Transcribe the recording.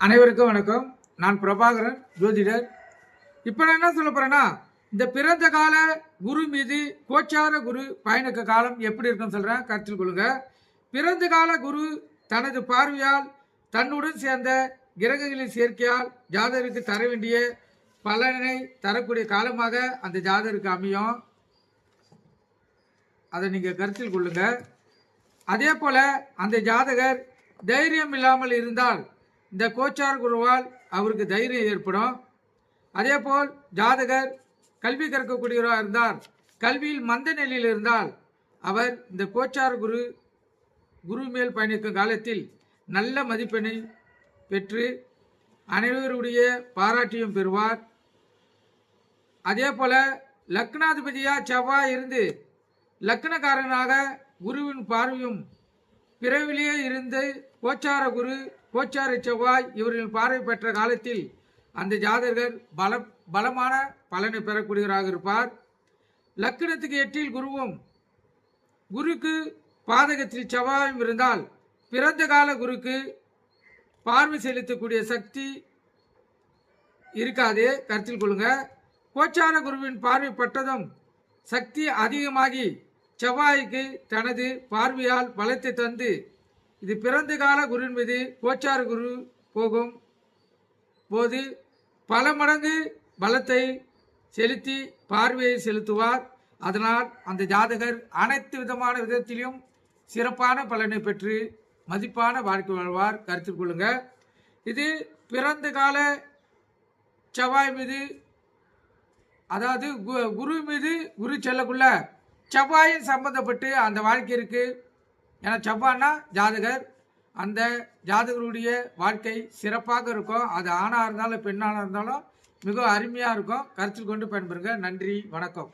அனைவருக்கும் வணக்கம். நான் பிரபாகரன், ஜோதிடர். இப்போ நான் என்ன சொல்ல போறேன்னா, இந்த பிறந்த கால குரு மீது கோச்சார குரு பயணிக்க காலம் எப்படி இருக்குன்னு சொல்றேன், கருத்தில் கொள்ளுங்க. பிறந்த கால குரு தனது பார்வையால் தன்னுடன் சேர்ந்த கிரகங்களின் சேர்க்கையால் ஜாதகருக்கு தர வேண்டிய பலனை தரக்கூடிய காலமாக அந்த ஜாதகருக்கு அமையும். அதை நீங்க கருத்தில் கொள்ளுங்க. அதே போல அந்த ஜாதகர் தைரியம் இல்லாமல் இருந்தால் இந்த கோச்சார குருவால் அவருக்கு தைரியம் ஏற்படும். அதே போல் ஜாதகர் கல்வி கற்கக்கூடியவராக இருந்தால், கல்வியில் மந்த நிலையில் இருந்தால் அவர் இந்த கோச்சார குரு மேல் பயணிக்கும் காலத்தில் நல்ல மதிப்பெண்ணை பெற்று அனைவருடைய பாராட்டியும் பெறுவார். அதே போல லக்னாதிபதியா செவ்வாய் இருந்து லக்னக்காரனாக குருவின் பார்வையும் பிறவிலேயே இருந்து கோச்சார செவ்வாய் இவர்களின் பார்வை பெற்ற காலத்தில் அந்த ஜாதகர் பலமான பலனை பெறக்கூடியவராக இருப்பார். லக்னத்துக்கு 8 குருவும் குருக்கு பாதகத்தில் செவ்வாயும் இருந்தால் பிறந்த கால குருக்கு பார்வை செலுத்தக்கூடிய சக்தி இருக்காது, கருத்தில் கொள்ளுங்க. கோச்சார குருவின் பார்வை பட்டதும் சக்தி அதிகமாகி செவ்வாய்க்கு தனது பார்வையால் பலத்தை தந்து இது பிறந்த கால குருவின் மீது கோச்சார குரு போகும் போது பல மடங்கு பலத்தை செலுத்தி பார்வையை செலுத்துவார். அதனால் அந்த ஜாதகர் அனைத்து விதமான விதத்திலும் சிறப்பான பலனை பெற்று மதிப்பான வாழ்க்கை வாழ்வார், கருத்தில் கொள்ளுங்க. இது பிறந்த கால செவ்வாய் மீது, அதாவது குரு மீது குரு செல்லக்குள்ள செவ்வாயின் சம்பந்தப்பட்டு அந்த வாழ்க்கை இருக்கு. ஏன்னா செவ்வாய்னா ஜாதகர், அந்த ஜாதகருடைய வாழ்க்கை சிறப்பாக இருக்கும். அது ஆணாக இருந்தாலும் பெண்ணாக இருந்தாலும் மிக அருமையாக இருக்கும். கருத்தில் கொண்டு பயன்பெறுங்க. நன்றி, வணக்கம்.